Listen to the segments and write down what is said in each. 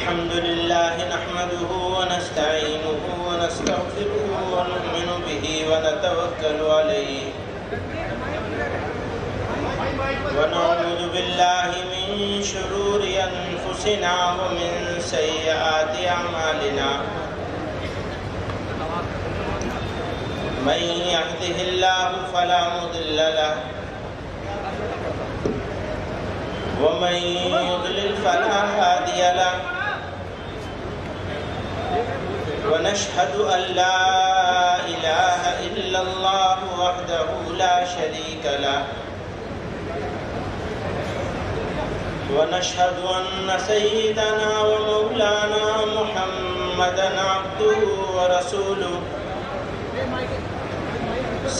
الحمد لله نحمده ونستعينه ونستغفره ونؤمن به ونتوكل عليه ونعوذ بالله من شرور أنفسنا ومن سيئات أعمالنا من يهده الله فلا مضل له ومن يضلل فلا هادي له ونشهد أن لا إله إلا الله وحده لا شريك له ونشهد أن سيدنا ومولانا محمدا عبده ورسوله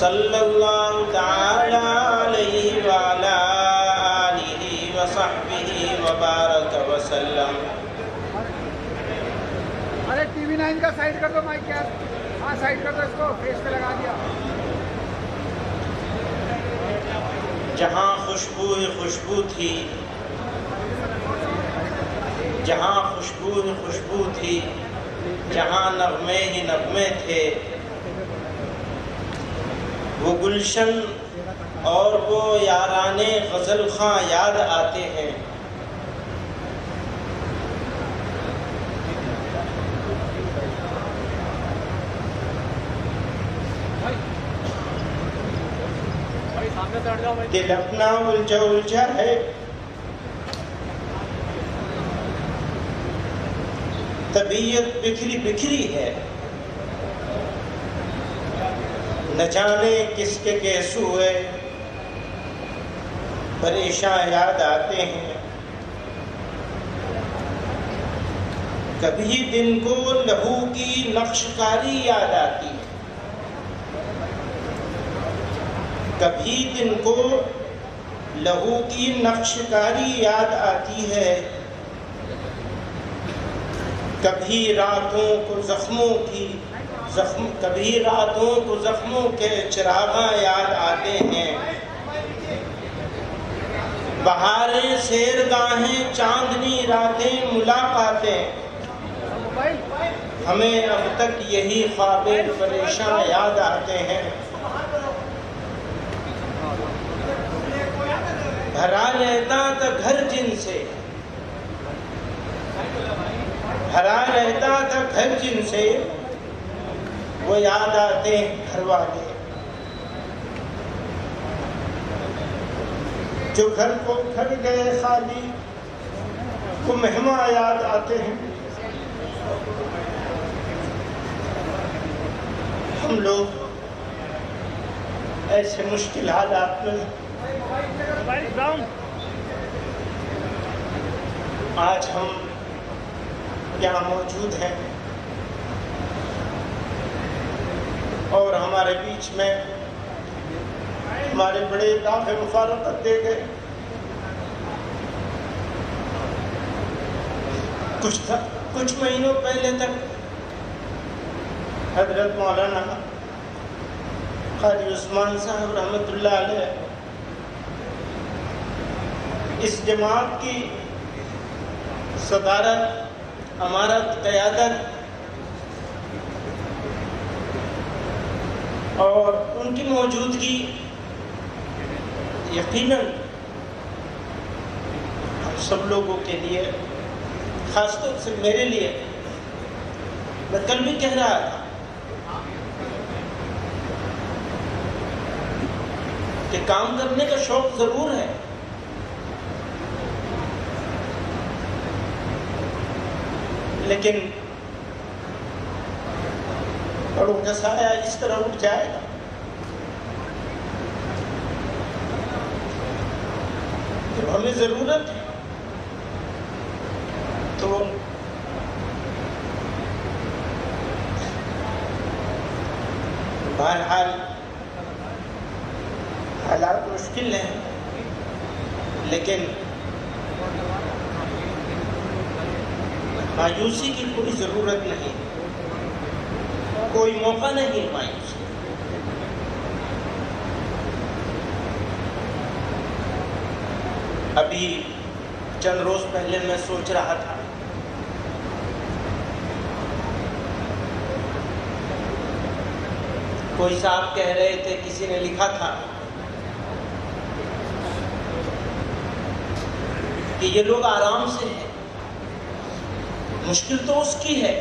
صلى الله تعالى عليه وعلى آله وصحبه وبارك وسلم. ارے ٹی وی 9 کا سائڈ کر دو مائک کیا ہاں سائڈ کر دو اس کو فیس پہ لگا دیا. جہاں خوشبو ہی خوشبو تھی جہاں خوشبو ہی خوشبو تھی جہاں نغمے ہی نغمے تھے وہ گلشن اور وہ یاران غزل خواں یاد آتے ہیں. دل اپنا الجھا الجھا ہے طبیعت بکھری بکھری ہے نہ جانے کس کے کیسو ہے پریشاں یاد آتے ہیں. کبھی دن کو لہو کی نقش کاری یاد آتی ہے کبھی دن کو لہو کی نقش کاری یاد آتی ہے کبھی راتوں کو زخموں کے چراغاں یاد آتے ہیں. بہاریں سیرگاہیں چاندنی راتیں ملاقاتیں ہمیں اب تک یہی خواب پریشاں یاد آتے ہیں. بھرا رہتا تھا گھر جن سے وہ یاد آتے ہیں گھر والے جو گھر کو گھر گئے خالی وہ مہمان یاد آتے ہیں. ہم لوگ ایسے مشکل حالات میں آج ہم یہاں موجود ہیں اور ہمارے بیچ میں ہمارے بڑے دافع مفارقت دے گئے. کچھ مہینوں پہلے تک حضرت مولانا قاری عثمان صاحب رحمۃ اللہ علیہ اس جماعت کی صدارت امارت قیادت اور ان کی موجودگی یقیناً سب لوگوں کے لیے خاص طور سے میرے لیے میں کل بھی کہہ رہا تھا کہ کام کرنے کا شوق ضرور ہے لیکن بڑوں کا سایہ اس طرح اٹھ جائے گا جب ہمیں ضرورت ہے تو بہرحال حالات مشکل ہیں لیکن مایوسی کی کوئی ضرورت نہیں کوئی موقع نہیں مایوسی. ابھی چند روز پہلے میں سوچ رہا تھا کوئی صاحب کہہ رہے تھے، کسی نے لکھا تھا کہ یہ لوگ آرام سے ہیں، مشکل تو اس کی ہے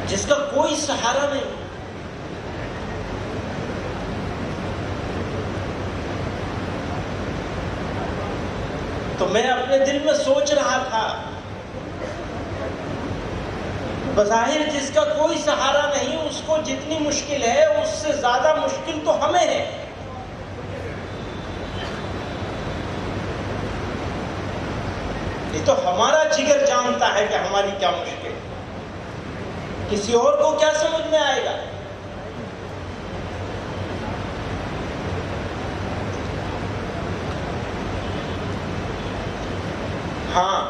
جس کا کوئی سہارا نہیں۔ تو میں اپنے دل میں سوچ رہا تھا، بظاہر جس کا کوئی سہارا نہیں، اس کو جتنی مشکل ہے اس سے زیادہ مشکل تو ہمیں ہے۔ یہ تو ہمارا جگر جانتا ہے کہ ہماری کیا مشکل ہے، کسی اور کو کیا سمجھ میں آئے گا؟ ہاں،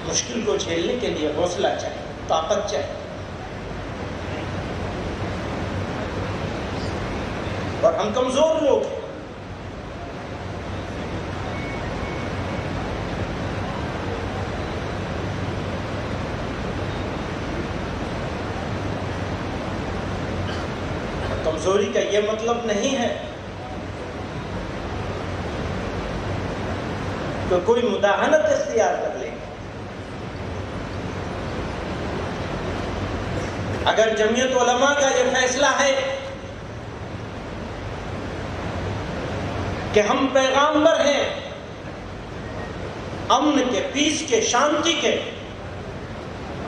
مشکل کو جھیلنے کے لیے حوصلہ چاہیے، طاقت چاہیے، اور ہم کمزور لوگ ہیں۔ کمزوری کا یہ مطلب نہیں ہے کہ کوئی مداہنت اختیار کر لے۔ اگر جمعیت علماء کا یہ فیصلہ ہے کہ ہم پیغامبر ہیں امن کے، پیس کے، شانتی کے،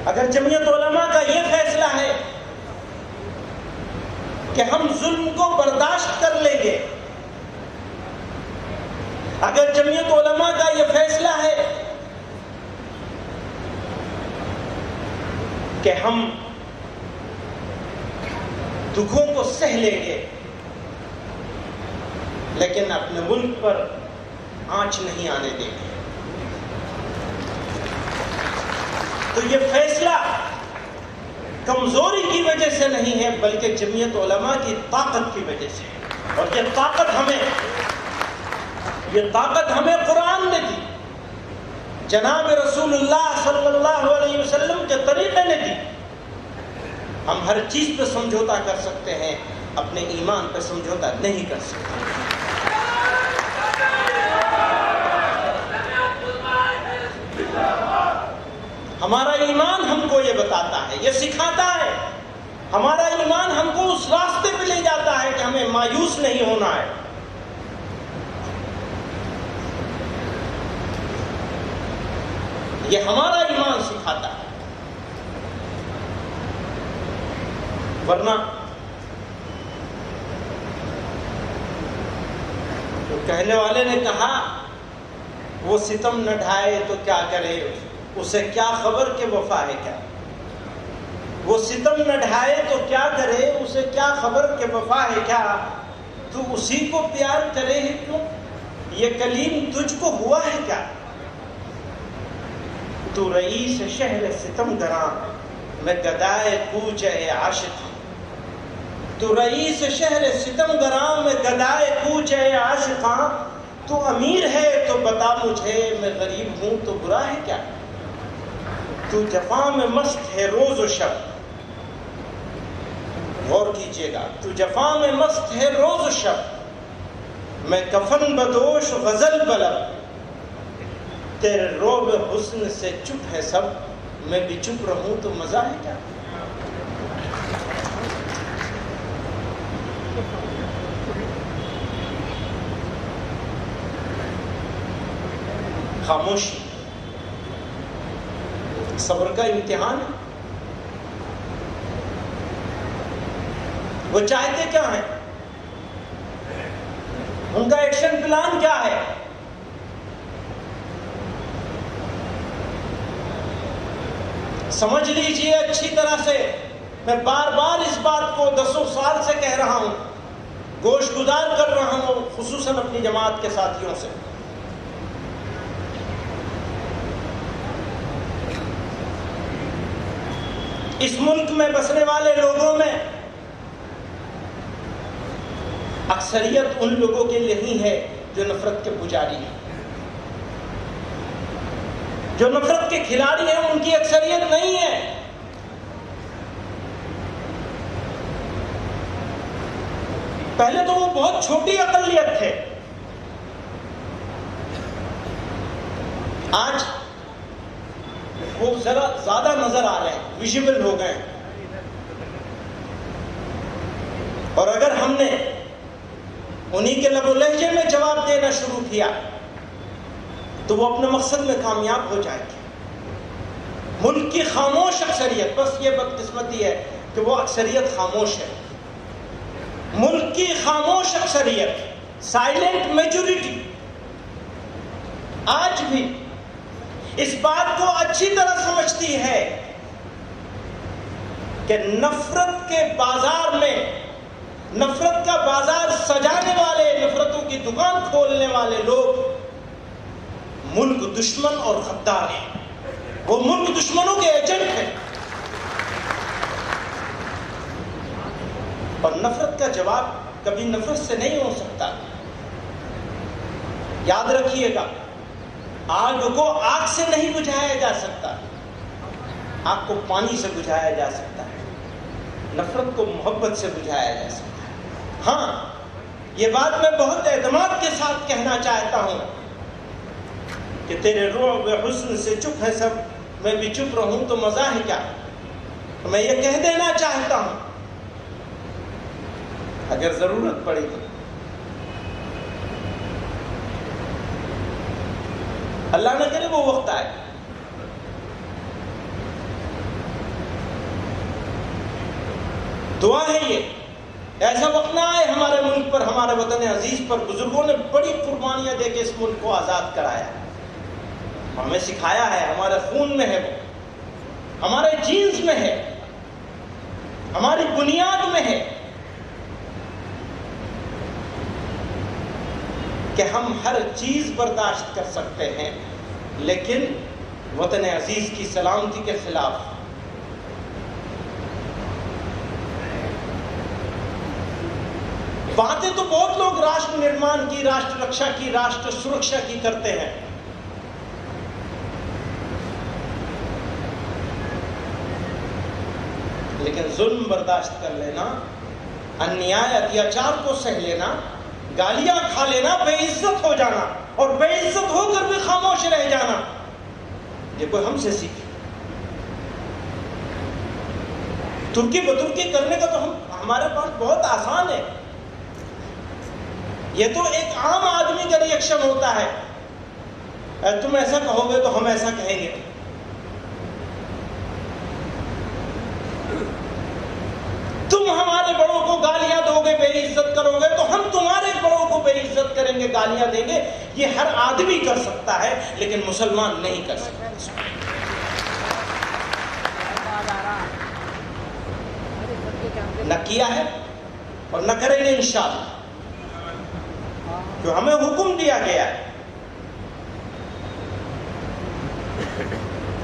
اگر جمعیت علماء کا یہ فیصلہ ہے کہ ہم ظلم کو برداشت کر لیں گے، اگر جمعیت علماء کا یہ فیصلہ ہے کہ ہم دکھوں کو سہ لیں گے لیکن اپنے ملک پر آنچ نہیں آنے دیں گے، تو یہ فیصلہ کمزوری کی وجہ سے نہیں ہے بلکہ جمعیت علماء کی طاقت کی وجہ سے ہے۔ اور یہ طاقت ہمیں قرآن نے دی، جناب رسول اللہ صلی اللہ علیہ وسلم کے طریقے نے دی۔ ہم ہر چیز پہ سمجھوتا کر سکتے ہیں، اپنے ایمان پہ سمجھوتا نہیں کر سکتے۔ ہمارا ایمان ہم کو یہ بتاتا ہے، یہ سکھاتا ہے، ہمارا ایمان ہم کو اس راستے پہ لے جاتا ہے کہ ہمیں مایوس نہیں ہونا ہے۔ یہ ہمارا ایمان سکھاتا ہے، ورنہ تو کہنے والے نے کہا وہ ستم نہ ڈھائے تو کیا کرے، اسے کیا خبر کہ وفا ہے کیا۔ وہ ستم نہ ڈھائے تو کیا کرے، اسے کیا خبر کہ وفا ہے کیا۔ تو اسی کو پیار کرے ہی کیوں، یہ کلیم تجھ کو ہوا ہے کیا۔ تو رئیس شہر ستم گراں، میں گدائے کوچ عاشق ہوں۔ تو رئیس شہر ستم گراں، میں گدائے کوچ عاشقاں۔ تو امیر ہے تو بتا مجھے، میں غریب ہوں تو برا ہے کیا۔ تو جفا میں مست ہے روز و شب، غور کیجئے گا، تو جفا میں مست ہے روز و شب، میں کفن بدوش غزل بلب۔ تیرے روب حسن سے چپ ہے سب، میں بھی چپ رہوں تو مزہ ہے کیا۔ خاموشی صبر کا امتحان ہے۔ وہ چاہتے کیا ہیں، ان کا ایکشن پلان کیا ہے۔ سمجھ لیجئے اچھی طرح سے، میں بار بار اس بات کو دسوں سال سے کہہ رہا ہوں، گوش گزار کر رہا ہوں، خصوصاً اپنی جماعت کے ساتھیوں سے۔ اس ملک میں بسنے والے لوگوں میں اکثریت ان لوگوں کے لیے ہی ہے جو نفرت کے پجاری ہیں، جو نفرت کے کھلاڑی ہیں، ان کی اکثریت نہیں ہے۔ پہلے تو وہ بہت چھوٹی اقلیت تھے، آج وہ ذرا زیادہ نظر آ رہے ہیں، ویژیبل ہو گئے ہیں. اور اگر ہم نے انہی کے لب و لہجے میں جواب دینا شروع کیا تو وہ اپنے مقصد میں کامیاب ہو جائے گی. ملک کی خاموش اکثریت، بس یہ بدقسمتی ہے کہ وہ اکثریت خاموش ہے. ملک کی خاموش اکثریت، سائلنٹ میجورٹی، آج بھی اس بات کو اچھی طرح سمجھتی ہے کہ نفرت کے بازار میں، نفرت کا بازار سجانے والے، نفرتوں کی دکان کھولنے والے لوگ ملک دشمن اور غدار ہیں. وہ ملک دشمنوں کے ایجنٹ ہیں. اور نفرت کا جواب کبھی نفرت سے نہیں ہو سکتا. یاد رکھیے گا، آگ کو آگ سے نہیں بجھایا جا سکتا، آگ کو پانی سے بجھایا جا سکتا ہے، نفرت کو محبت سے بجھایا جا سکتا ہے. ہاں، یہ بات میں بہت اعتماد کے ساتھ کہنا چاہتا ہوں کہ تیرے رعب حسن سے چپ ہے سب، میں بھی چپ رہوں تو مزہ ہے کیا. میں یہ کہہ دینا چاہتا ہوں، اگر ضرورت پڑی تو اللہ نہ کرے وہ وقت آئے. دعا ہے یہ، ایسا وقت نہ آئے ہمارے ملک پر، ہمارے وطن عزیز پر. بزرگوں نے بڑی قربانیاں دے کے اس ملک کو آزاد کرایا، ہمیں سکھایا ہے، ہمارے خون میں ہے، وہ ہمارے جینز میں ہے، ہماری بنیاد میں ہے کہ ہم ہر چیز برداشت کر سکتے ہیں، لیکن وطن عزیز کی سلامتی کے خلاف. باتیں تو بہت لوگ راشٹر نرمان کی، راشٹر رکشا کی، راشٹر سرکشا کی کرتے ہیں، لیکن ظلم برداشت کر لینا، انیائے اتیاچار کو سہ لینا، گالیاں کھا لینا، بے عزت ہو جانا اور بے عزت ہو کر بھی خاموش رہ جانا، یہ کوئی ہم سے سیکھے. ترکی بترکی کرنے کا تو ہمارے پاس بہت آسان ہے. یہ تو ایک عام آدمی کا ریئیکشن ہوتا ہے، تم ایسا کہو گے تو ہم ایسا کہیں گے. تم ہمارے بڑوں کو گالیاں دو گے، بے عزت کرو گے تو ہم تمہارے بڑوں کو بے عزت کریں گے، گالیاں دیں گے. یہ ہر آدمی کر سکتا ہے لیکن مسلمان نہیں کر سکتا. نہ کیا ہے اور نہ کریں گے انشاءاللہ، جو ہمیں حکم دیا گیا ہے.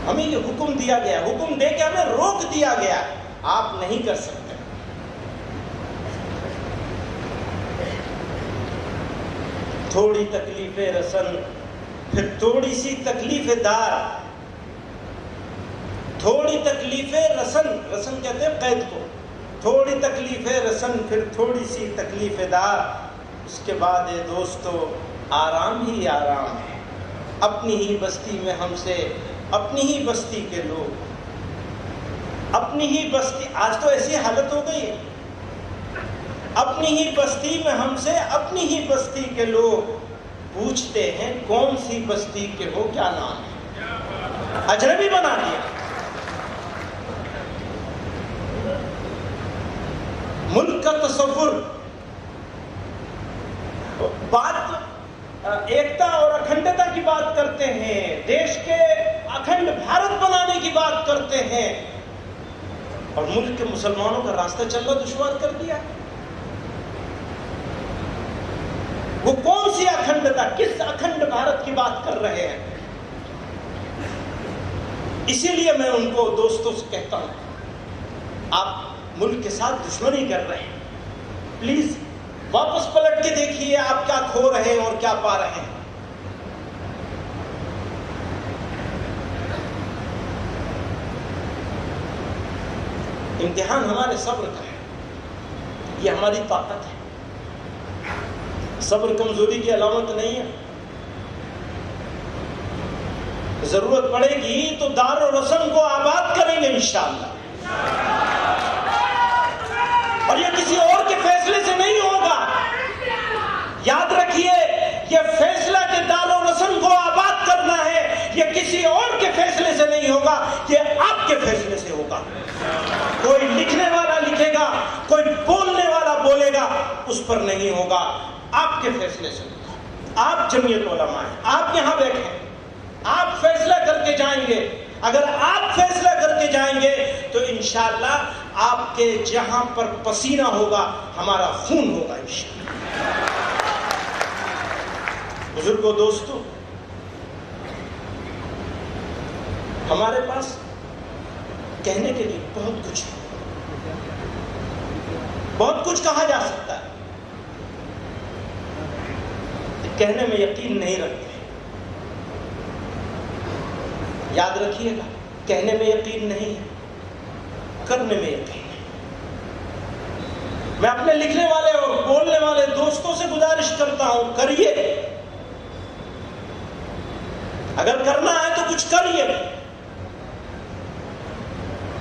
ہمیں یہ حکم دیا گیا، حکم دے کے ہمیں روک دیا گیا، آپ نہیں کر سکتے. تھوڑی تکلیف رسن پھر تھوڑی سی تکلیف دار، تھوڑی تکلیف رسن، رسن کہتے ہیں قید کو، تھوڑی تکلیف رسن پھر تھوڑی سی تکلیف دار، اس کے بعد اے دوستو آرام ہی آرام ہے. اپنی ہی بستی میں ہم سے، اپنی ہی بستی کے لوگ، اپنی ہی بستی، آج تو ایسی حالت ہو گئی ہے، اپنی ہی بستی میں ہم سے، اپنی ہی بستی کے لوگ پوچھتے ہیں کون سی بستی کے ہو، کیا نام ہے. اجنبی بنا دیا. ملک کا تصور، بات ایکتا اور اکھنڈتا کی بات کرتے ہیں، دیش کے اکھنڈ بھارت بنانے کی بات کرتے ہیں، اور ملک کے مسلمانوں کا راستہ چلنا دشوار کر دیا. وہ کون سی اکھنڈتا، کس اکھنڈ بھارت کی بات کر رہے ہیں؟ اسی لیے میں ان کو دوستوں سے کہتا ہوں، آپ ملک کے ساتھ دشمنی کر رہے ہیں، پلیز واپس پلٹ کے دیکھیے آپ کیا کھو رہے ہیں اور کیا پا رہے ہیں. امتحان ہمارے صبر کا ہے، یہ ہماری طاقت ہے. صبر کمزوری کی علامت نہیں ہے. ضرورت پڑے گی تو دار الرسم کو آباد کریں گے انشاءاللہ. اور یہ کسی اور کے فیصلے سے نہیں ہوگا. یاد رکھیے یہ فیصلہ کہ دار الرسم کو آباد کرنا ہے یہ کسی اور کے فیصلے سے نہیں ہوگا, یہ آپ کے فیصلے سے ہوگا. کوئی لکھنے والا لکھے گا, کوئی بولنے والا بولے گا, اس پر نہیں ہوگا, آپ کے فیصلے سے ہوگا. آپ جمعیت علماء ہیں, آپ یہاں بیٹھے ہیں, آپ فیصلہ کر کے جائیں گے. اگر آپ فیصلہ کر کے جائیں گے تو انشاءاللہ آپ کے جہاں پر پسینہ ہوگا ہمارا خون ہوگا انشاءاللہ. بزرگوں, دوستو, ہمارے پاس کہنے کے لیے بہت کچھ ہے, بہت کچھ کہا جا سکتا ہے. کہنے میں یقین نہیں رکھتے. یاد رکھیے گا, کہنے میں یقین نہیں ہے, کرنے میں یقین ہے. میں اپنے لکھنے والے اور بولنے والے دوستوں سے گزارش کرتا ہوں, کریے. اگر کرنا ہے تو کچھ کریے,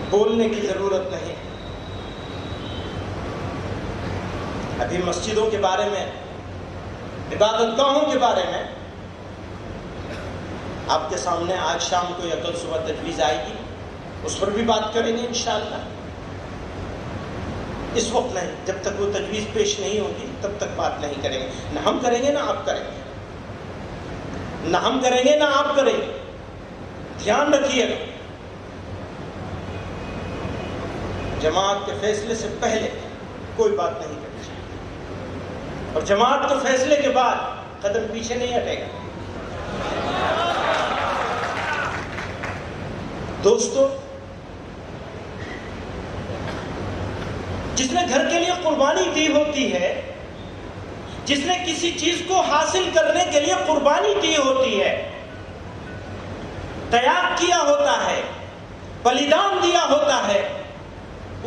بولنے کی ضرورت نہیں. ابھی مسجدوں کے بارے میں, عبادت گاہوں کے بارے میں آپ کے سامنے آج شام کو یا کل صبح تجویز آئے گی, اس پر بھی بات کریں گے انشاءاللہ. اس وقت نہیں, جب تک وہ تجویز پیش نہیں ہوگی تب تک بات نہیں کریں گے. نہ ہم کریں گے نہ آپ کریں گے, نہ ہم کریں گے نہ آپ کریں گے. دھیان رکھیے گا, جماعت کے فیصلے سے پہلے کوئی بات نہیں کرنی چاہیے, اور جماعت کے فیصلے کے بعد قدم پیچھے نہیں ہٹے گا. دوستو, جس نے گھر کے لیے قربانی دی ہوتی ہے, جس نے کسی چیز کو حاصل کرنے کے لیے قربانی دی ہوتی ہے, تیاگ کیا ہوتا ہے, بلیدان دیا ہوتا ہے,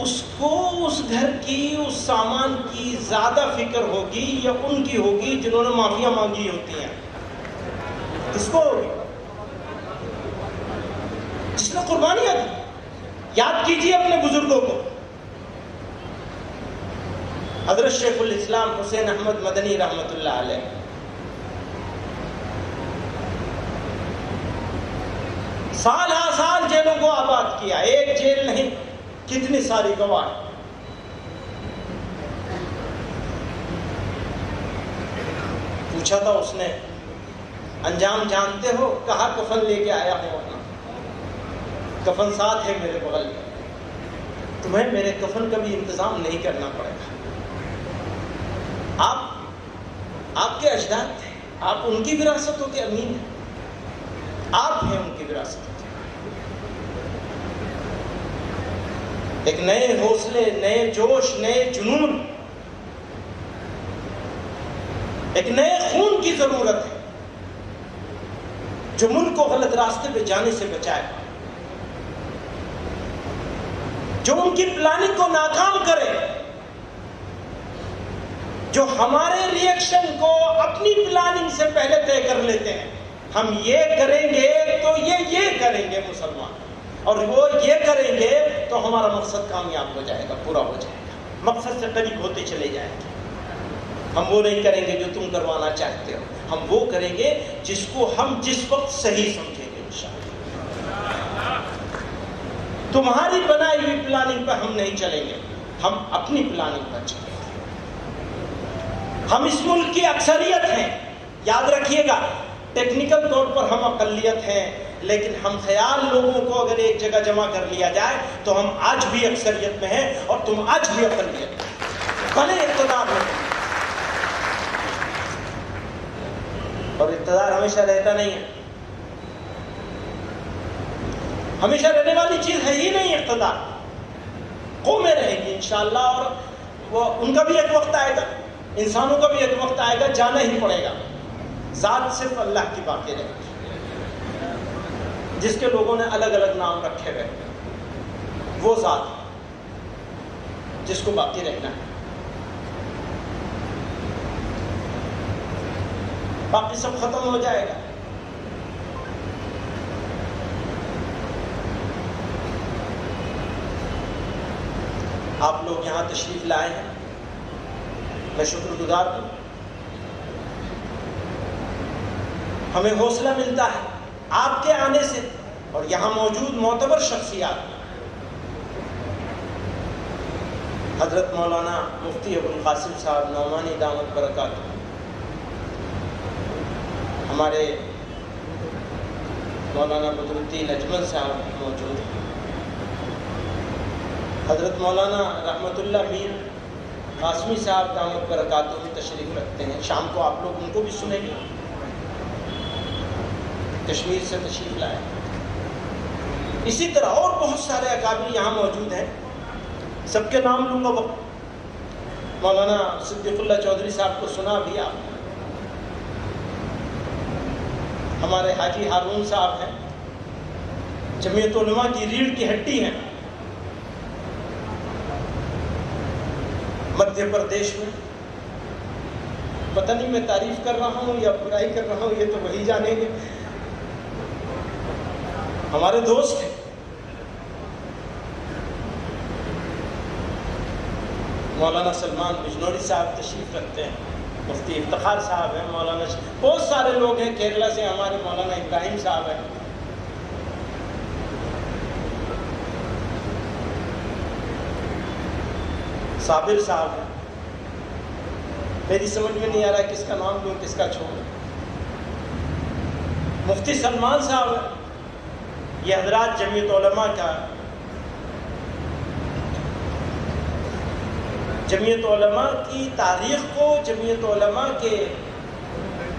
اس کو اس گھر کی, اس سامان کی زیادہ فکر ہوگی یا ان کی ہوگی جنہوں نے معافیاں مانگی ہوتی ہیں؟ کس کو ہوگی؟ جس نے قربانیاں دی. یاد کیجیے اپنے بزرگوں کو. حضرت شیخ الاسلام حسین احمد مدنی رحمت اللہ علیہ سال ہا سال جیلوں کو آباد کیا. ایک جیل نہیں, کتنی ساری گواہ. پوچھا تھا اس نے, انجام جانتے ہو؟ کہا کفن لے کے آیا ہوں, اپنا کفن ساتھ ہے میرے بغل میں, تمہیں میرے کفن کا بھی انتظام نہیں کرنا پڑے گا. آپ کے اجداد تھے, آپ ان کی وراثتوں کے امین ہیں, آپ ہیں ان کی وراثتوں کے. ایک نئے حوصلے, نئے جوش, نئے جنون, ایک نئے خون کی ضرورت ہے جو ملک کو غلط راستے پہ جانے سے بچائے, جو ان کی پلاننگ کو ناکام کرے, جو ہمارے ریئیکشن کو اپنی پلاننگ سے پہلے طے کر لیتے ہیں. ہم یہ کریں گے تو یہ کریں گے مسلمان, اور وہ یہ کریں گے تو ہمارا مقصد کامیاب ہو جائے گا, پورا ہو جائے گا, مقصد سے قریب ہوتے چلے جائیں گے. ہم وہ نہیں کریں گے جو تم کروانا چاہتے ہو, ہم وہ کریں گے جس کو ہم جس وقت صحیح سمجھیں گے انشاءاللہ. تمہاری بنائی ہوئی پلاننگ پر ہم نہیں چلیں گے, ہم اپنی پلاننگ پر چلیں گے. ہم اس ملک کی اکثریت ہیں, یاد رکھیے گا. ٹیکنیکل طور پر ہم اقلیت ہیں, لیکن ہم خیال لوگوں کو اگر ایک جگہ جمع کر لیا جائے تو ہم آج بھی اکثریت میں ہیں اور تم آج بھی اقلیت میں, بھلے اقتدار میں. اور اقتدار ہمیشہ رہتا نہیں ہے, ہمیشہ رہنے والی چیز ہے ہی نہیں اقتدار. قومیں رہیں گی انشاءاللہ, اور وہ ان کا بھی ایک وقت آئے گا, انسانوں کا بھی ایک وقت آئے گا, جانا ہی پڑے گا. ذات صرف اللہ کی باقی رہے گی, جس کے لوگوں نے الگ الگ نام رکھے ہوئے, وہ ذات جس کو باقی رہنا ہے. باقی سب ختم ہو جائے گا. آپ لوگ یہاں تشریف لائے ہیں، میں شکر گزار ہوں. ہمیں حوصلہ ملتا ہے آپ کے آنے سے اور یہاں موجود معتبر شخصیات، حضرت مولانا مفتی ابو القاسم صاحب نعمانی دامت برکاتہ، ہمارے مولانا بدر الدین اجمل صاحب موجود ہیں، حضرت مولانا رحمت اللہ میر قاسمی صاحب دامت برکاتہ میں تشریف رکھتے ہیں. شام کو آپ لوگ ان کو بھی سنیں گے. کشمیر سے تشریف لائے. اسی طرح اور بہت سارے اکابر یہاں موجود ہیں، سب کے نام لوں گا وقت. مولانا صدیق اللہ چودھری صاحب کو سنا بھی آپ نے. ہمارے حاجی ہارون صاحب ہیں، جمعیت علماء کی ریڑھ کی ہڈی ہیں مدھیہ پردیش میں. پتہ نہیں میں تعریف کر رہا ہوں یا برائی کر رہا ہوں، یہ تو وہی جانیں گے. ہمارے دوست ہیں. مولانا سلمان بجنوری صاحب تشریف رکھتے ہیں، مفتی افتخار صاحب ہیں، مولانا بہت سارے لوگ ہیں. کیرلا سے ہمارے مولانا ابراہیم صاحب ہیں. صابر صاحب ہیں. میری سمجھ میں نہیں آ رہا کس کا نام لوں کس کا چھوڑوں. مفتی سلمان صاحب ہیں. یہ حضرات جمعیت علماء کا، جمعیت علماء کی تاریخ کو، جمعیت علماء کے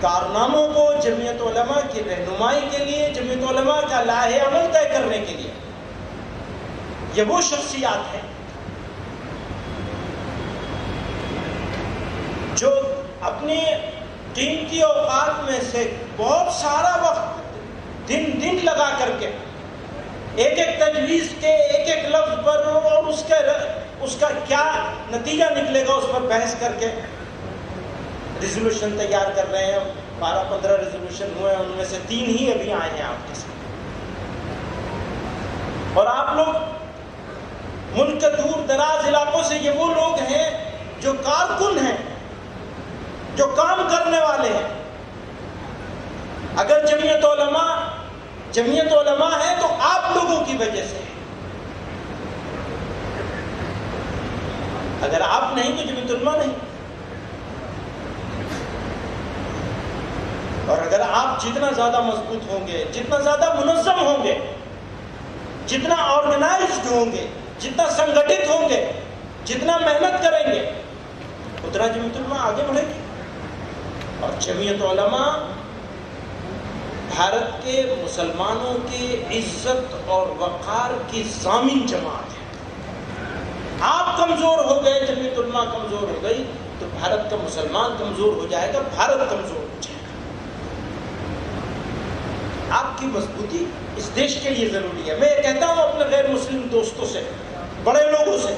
کارناموں کو، جمعیت علماء کی رہنمائی کے لیے، جمعیت علماء کا لاہ عمل طے کرنے کے لیے یہ وہ شخصیات ہیں جو اپنی قیمتی اوقات میں سے بہت سارا وقت دن لگا کر کے ایک ایک تجویز کے ایک ایک لفظ پر اور اس کا کیا نتیجہ نکلے گا اس پر بحث کر کے ریزولوشن تیار کر رہے ہیں. 12-15 ریزولوشن ہوئے ہیں، ان میں سے 3 ہی ابھی آئے ہیں آپ کے ساتھ. اور آپ لوگ ملک کے دور دراز علاقوں سے، یہ وہ لوگ ہیں جو کارکن ہیں، جو کام کرنے والے ہیں. اگر جمعیت علماء ہے تو آپ لوگوں کی وجہ سے. اگر آپ نہیں تو جمعیت علماء نہیں. اور اگر آپ جتنا زیادہ مضبوط ہوں گے، جتنا زیادہ منظم ہوں گے، جتنا آرگنائزڈ ہوں گے، جتنا سنگٹھت ہوں گے، جتنا محنت کریں گے، اتنا جمعیت علماء آگے بڑھے گی. اور جمعیت علماء بھارت کے مسلمانوں کی عزت اور وقار کی ضامن جماعت ہے. آپ کمزور ہو گئے، جمعیت علماء کمزور ہو گئی تو بھارت کا مسلمان کمزور ہو جائے گا، بھارت کمزور ہو جائے گا. آپ کی مضبوطی اس دیش کے لیے ضروری ہے. میں یہ کہتا ہوں اپنے غیر مسلم دوستوں سے، بڑے لوگوں سے،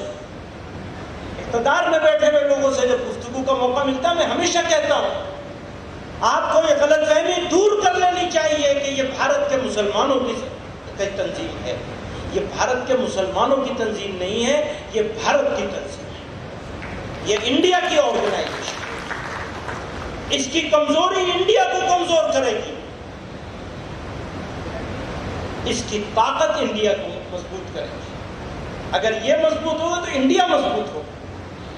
اقتدار میں بیٹھے ہوئے لوگوں سے جب گفتگو کا موقع ملتا ہے، میں ہمیشہ کہتا ہوں آپ کو یہ غلط فہمی دور کر لینی چاہیے کہ یہ بھارت کے مسلمانوں کی تنظیم ہے. یہ بھارت کے مسلمانوں کی تنظیم نہیں ہے، یہ بھارت کی تنظیم ہے. یہ انڈیا کی آرگنائزیشن ہے. اس کی کمزوری انڈیا کو کمزور کرے گی، اس کی طاقت انڈیا کو مضبوط کرے گی. اگر یہ مضبوط ہوگا تو انڈیا مضبوط ہوگا.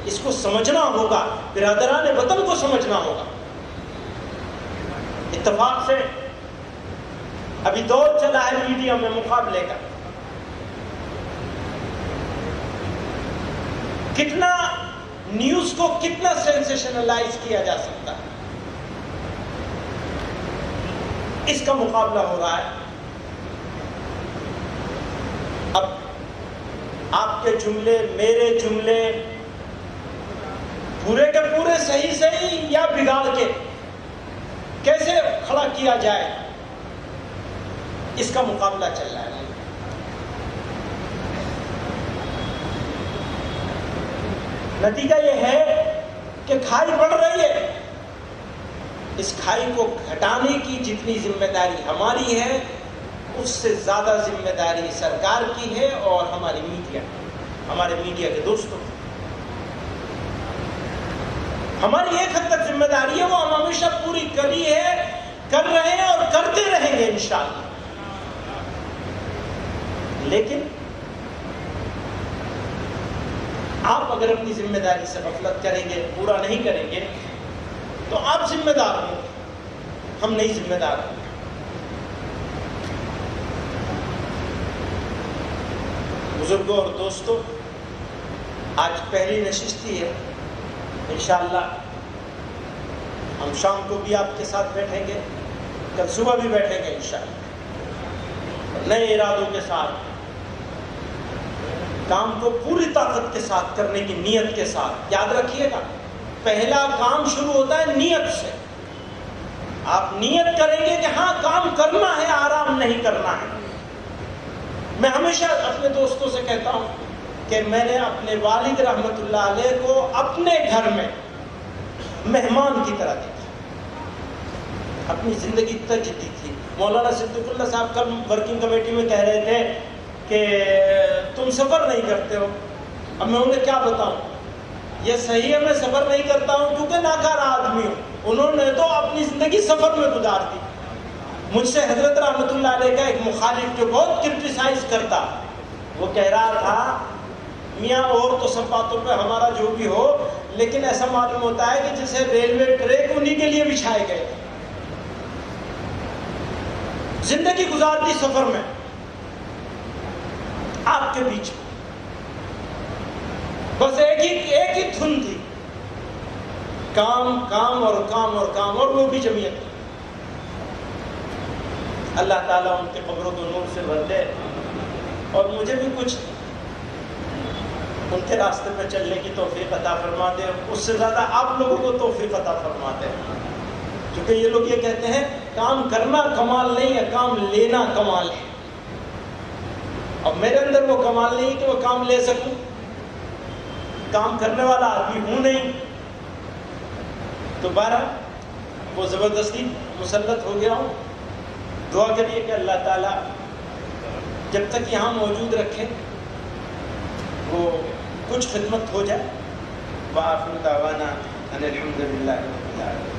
اس کو سمجھنا ہوگا، برادران وطن کو سمجھنا ہوگا. اتفاق سے ابھی دور چلا ہے میڈیا میں مقابلے کا. کتنا نیوز کو کتنا سینسیشنلائز کیا جا سکتا ہے، اس کا مقابلہ ہو رہا ہے. اب آپ کے جملے، میرے جملے پورے کے پورے صحیح یا بگاڑ کے کیسے کھڑا کیا جائے، اس کا مقابلہ چل رہا ہے. نتیجہ یہ ہے کہ کھائی بڑھ رہی ہے. اس کھائی کو گھٹانے کی جتنی ذمہ داری ہماری ہے اس سے زیادہ ذمہ داری سرکار کی ہے اور ہمارے میڈیا کے دوستوں کی۔ ہماری ایک حد تک ذمہ داری ہے، وہ ہم ہمیشہ پوری کری ہے، کر رہے ہیں اور کرتے رہیں گے انشاءاللہ۔ لیکن آپ اگر اپنی ذمہ داری سے غفلت کریں گے، پورا نہیں کریں گے، تو آپ ذمہ دار ہوں، ہم نہیں ذمہ دار ہوں۔ بزرگوں اور دوستوں، آج پہلی نشست ہی ہے، انشاءاللہ ہم شام کو بھی آپ کے ساتھ بیٹھیں گے، کل صبح بھی بیٹھیں گے انشاءاللہ، نئے ارادوں کے ساتھ، کام کو پوری طاقت کے ساتھ کرنے کی نیت کے ساتھ۔ یاد رکھیے گا، پہلا کام شروع ہوتا ہے نیت سے۔ آپ نیت کریں گے کہ ہاں کام کرنا ہے، آرام نہیں کرنا ہے۔ میں ہمیشہ اپنے دوستوں سے کہتا ہوں کہ میں نے اپنے والد رحمت اللہ علیہ کو اپنے گھر میں مہمان کی طرح دیکھا، اپنی زندگی تجدید تھی۔ مولانا صدیق اللہ صاحب کل ورکنگ کمیٹی میں کہہ رہے تھے کہ تم سفر نہیں کرتے ہو۔ اب میں انہیں کیا بتاؤں، یہ صحیح ہے میں سفر نہیں کرتا ہوں کیونکہ ناکارہ آدمی ہوں، انہوں نے تو اپنی زندگی سفر میں گزار دی۔ مجھ سے حضرت رحمت اللہ علیہ کا ایک مخالف جو بہت کرٹیسائز کرتا، وہ کہہ رہا تھا میاں اور تو سب باتوں پہ ہمارا جو بھی ہو، لیکن ایسا معلوم ہوتا ہے کہ جیسے ریلوے ٹریک انہی کے لیے بچھائے گئے، زندگی گزار دی سفر میں آپ کے پیچھے، بس ایک ہی دھن تھی، کام کام اور کام اور کام، اور وہ بھی جمعیت۔ اللہ تعالیٰ ان کے قبروں کو نور سے بھر دے اور مجھے بھی کچھ ان کے راستے پہ چلنے کی توفیق عطا فرما دے، اس سے زیادہ آپ لوگوں کو توفیق عطا فرما دے، کیونکہ یہ لوگ یہ کہتے ہیں کام کرنا کمال نہیں ہے، کام لینا کمال ہے۔ اب میرے اندر وہ کمال نہیں کہ وہ کام لے سکوں، کام کرنے والا آدمی ہوں نہیں، تو بہرحال وہ زبردستی مسلط ہو گیا ہوں۔ دعا کریے کہ اللہ تعالیٰ جب تک یہاں موجود رکھے وہ کچھ خدمت ہو جائے۔ وآخر دعوانا ان الحمد للہ رب العالمین۔